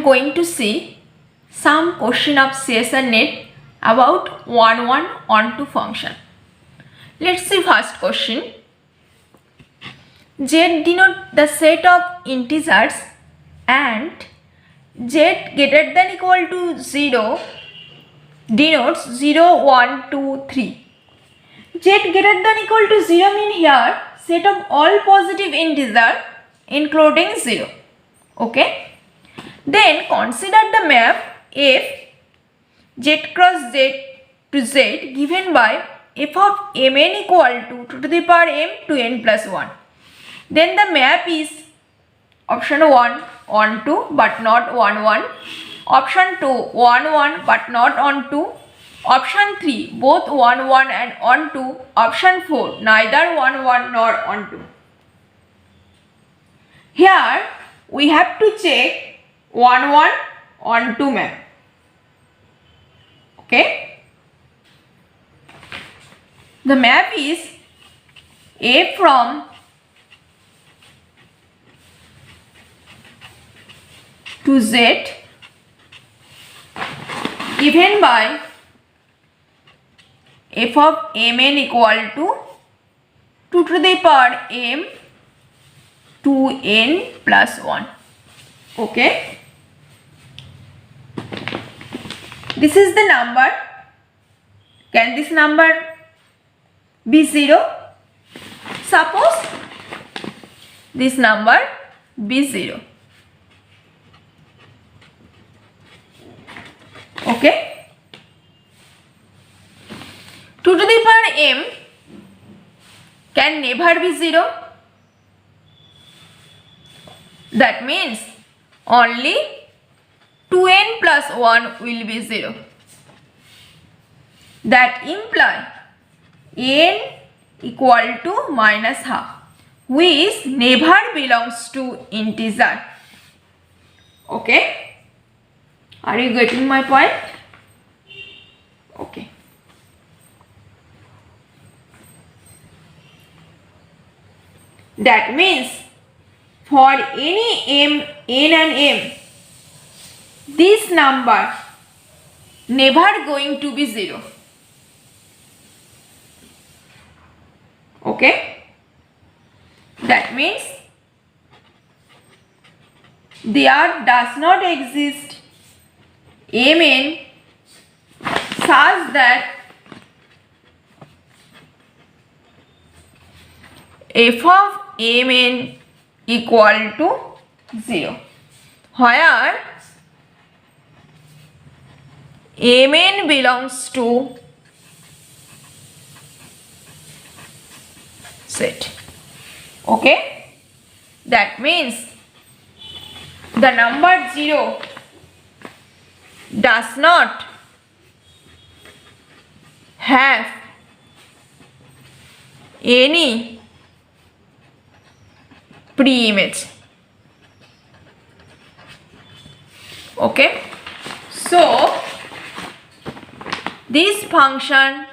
going to see some question of CSR net about 1112 function. Let's see first question. Z denote the set of integers and z greater than equal to 0 denotes 0, 1, 2, 3. Z greater than equal to 0 mean here set of all positive integer including 0. Okay. Then consider the map f z cross z to z given by f of mn equal to the power m to n plus 1. Then the map is option 1 on 2 but not 1 1, option 2 1 1 but not on 2, option 3 both 1 1 and on 2, option 4 neither 1 1 nor on 2. Here we have to check 1 1 on 2 map. Okay. The map is a from to z given by f of mn equal to 2 to the power m to n plus 1. Okay. This is the number. Can this number be 0? Suppose this number be 0. Okay. 2 to the power m can never be 0. That means only 2n plus 1 will be 0. That imply n equal to minus half, which never belongs to integer. Okay. Are you getting my point? Okay. That means for any m, n and m, this number never going to be 0. Okay. That means there does not exist mn such that f of mn equal to 0, where mn belongs to set. Okay. That means the number 0 does not have any pre-image. Okay. So this function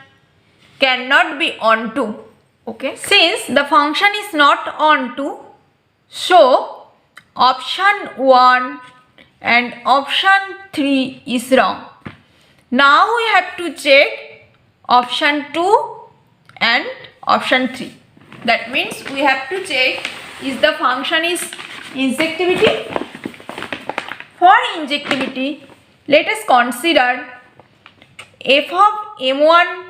cannot be onto. Okay. Since the function is not onto, so option 1 and option 3 is wrong. Now we have to check option 2 and option 3. That means we have to check is the function is injectivity. For injectivity, let us consider f of m1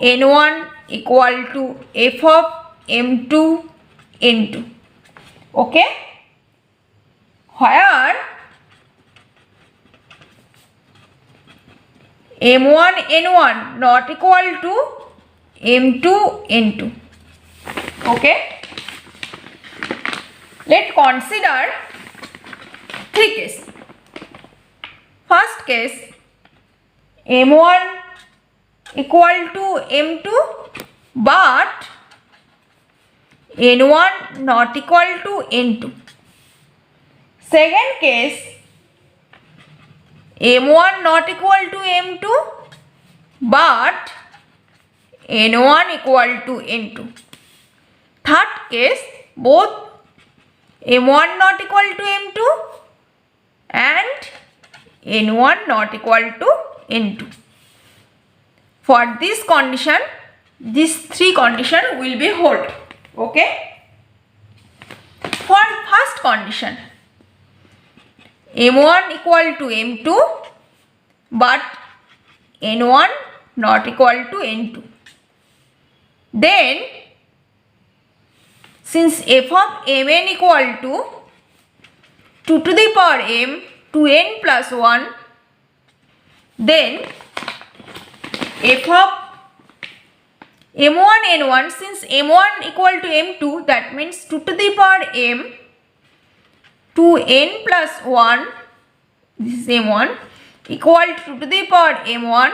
n1 equal to f of m2 n2. Okay. Where m1 n1 not equal to m2 n2. Okay. Let's consider 3 cases. First case, m1 equal to m2 but n1 not equal to n2. Second case, m1 not equal to m2 but n1 equal to n2. Third case, both m1 not equal to m2 n1 not equal to n2. For this condition, these three conditions will be hold. Okay. For first condition, m1 equal to m2 but n1 not equal to n2. Then since f of mn equal to 2 to the power m to n plus 1, then f of m1 n1, since m1 equal to m2, that means 2 to the power m to n plus 1, this is m1, equal to 2 to the power m1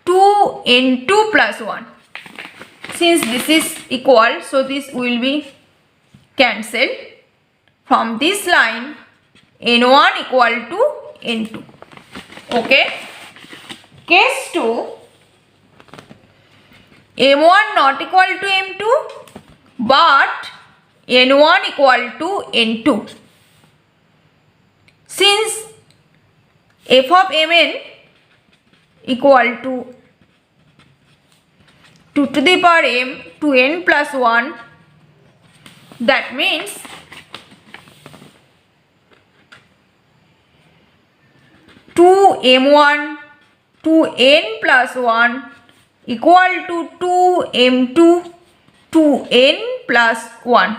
to n2 plus 1. Since this is equal, so this will be cancelled. From this line, n1 equal to n2. Okay. Case 2, m1 not equal to m2 but n1 equal to n2. Since f of mn equal to 2 to the power m to n plus 1, that means two m1 to n plus 1 equal to 2m2 to n plus 1.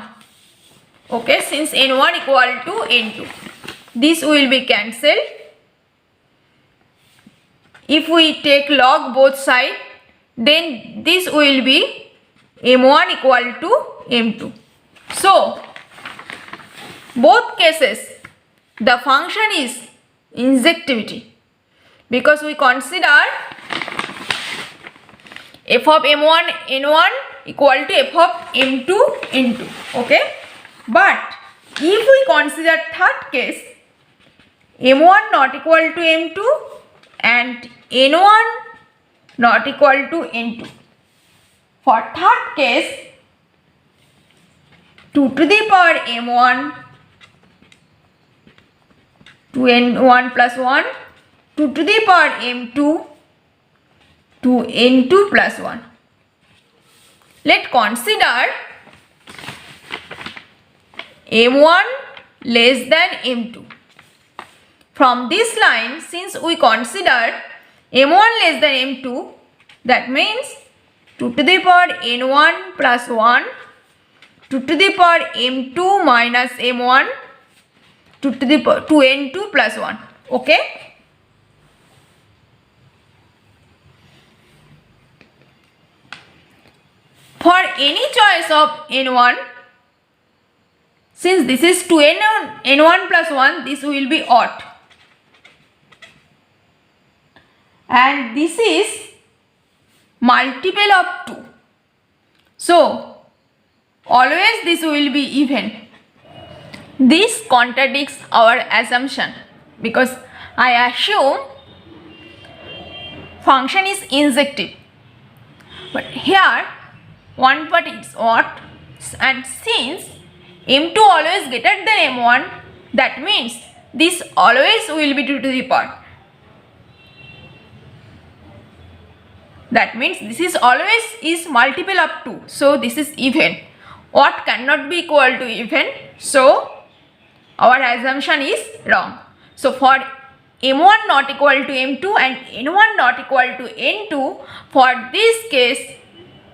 Okay, since n1 equal to n2, this will be cancelled. If we take log both sides, then this will be m1 equal to m2. So both cases the function is injectivity, because we consider f of m1 n1 equal to f of m2 n2. Okay, but if we consider third case, m1 not equal to m2 and n1 not equal to n2, for third case 2 to the power m1 to n1 plus 1, 2 to the power m2 to n2 plus 1. Let's consider m1 less than m2. From this line, since we consider m1 less than m2, that means 2 to the power n1 plus 1, 2 to the power m2 minus m1, 2 to the power to n2 plus 1. Okay. For any choice of n1, since this is 2n1 plus 1, this will be odd. And this is multiple of 2. So always this will be even. This contradicts our assumption, because I assume function is injective. But here one part is odd, and since m2 always greater than m1, that means this always will be 2 to the power. That means this is always is multiple of 2. So this is even. Odd cannot be equal to even. So our assumption is wrong. So for m1 not equal to m2 and n1 not equal to n2, for this case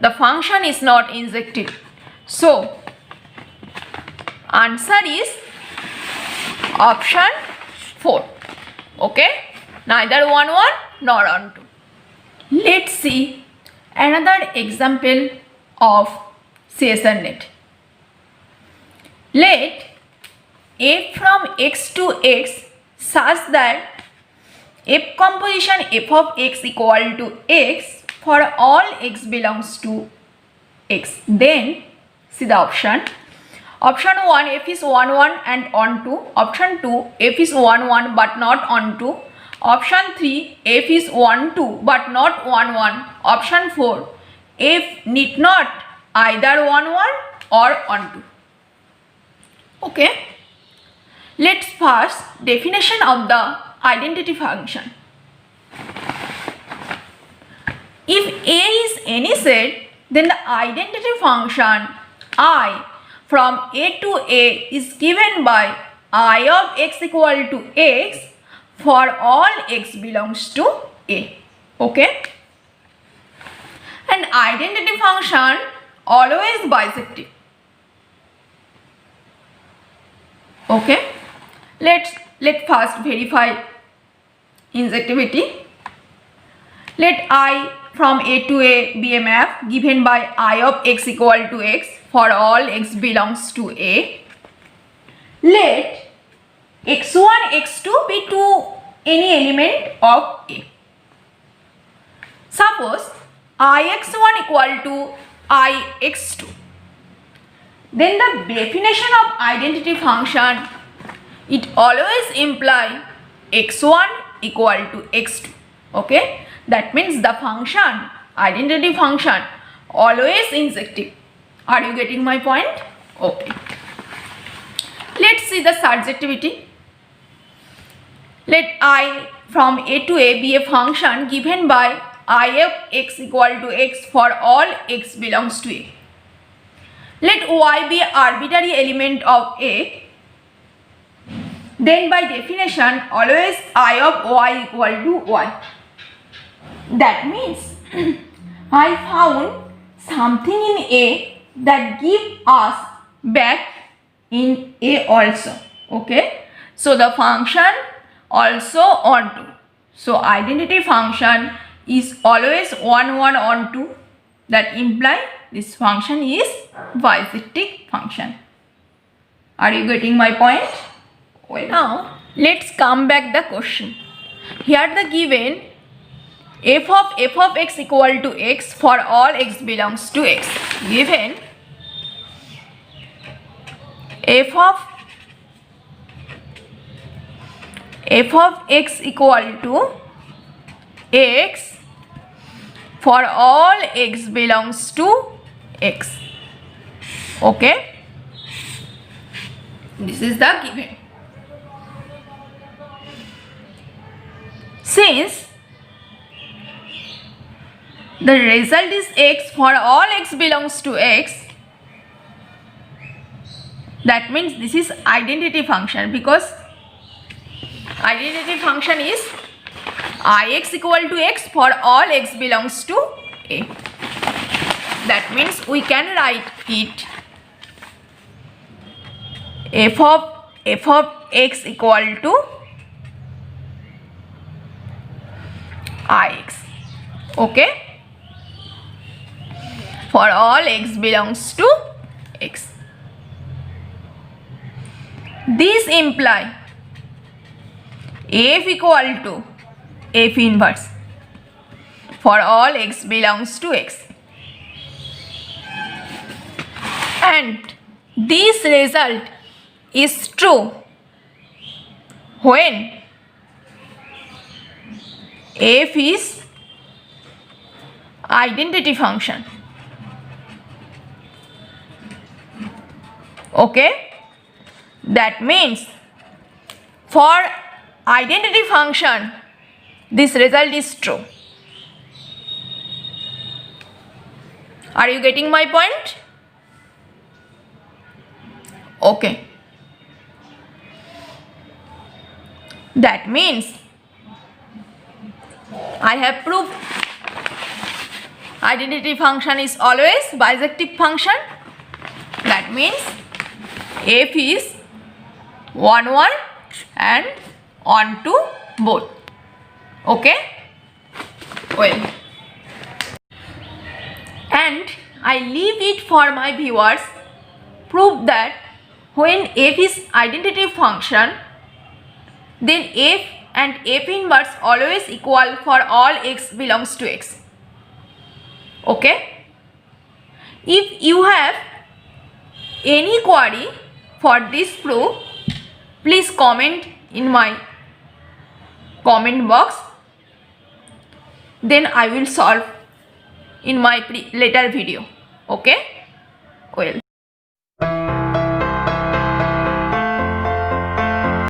the function is not injective. So answer is option 4. Okay, neither 1 1 nor 1 2. Let's see another example of CSR net. Let f from x to x such that f composition f of x equal to x for all x belongs to x. Then see the option. Option 1, f is 1 1 and on 2. Option 2, f is 1 1 but not on 2. Option 3, f is 1 2 but not 1 1. Option 4, f need not either 1 1 or on 2. Okay. Let's first definition of the identity function. If A is any set, then the identity function I from A to A is given by I of x equal to x for all x belongs to A. Okay? And identity function always bisective. Okay? Let first verify injectivity. Let I from A to A be a map given by I of x equal to x for all x belongs to A. Let x1, x2 be to any element of A. Suppose ix1 equal to ix2. Then the definition of identity function, it always imply x1 equal to x2. Okay? That means the function, identity function, always injective. Are you getting my point? Okay. Let's see the surjectivity. Let I from A to A be a function given by I of x equal to x for all x belongs to A. Let y be an arbitrary element of A. Then by definition, always I of y equal to y. That means I found something in A that give us back in A also. Okay. So the function also onto. So identity function is always 1 1 onto. That imply this function is bisective function. Are you getting my point? Well, now let's come back the question. Here the given f of x equal to x for all x belongs to x. Given f of x equal to x for all x belongs to x. Okay, this is the given. Since the result is x for all x belongs to x, that means this is identity function, because identity function is ix equal to x for all x belongs to A. That means we can write it f of x equal to ix. Okay, for all x belongs to x. This imply f equal to f inverse for all x belongs to x, and this result is true when f is identity function. Okay, that means for identity function this result is true. Are you getting my point? Okay, that means I have proved identity function is always bisective function. That means f is 1 1 and on to both. Okay, well, and I leave it for my viewers. Prove that when f is identity function, then f and f inverse always equal for all x belongs to x. Okay, if you have any query for this proof, please comment in my comment box, then I will solve in my later video. Okay, well.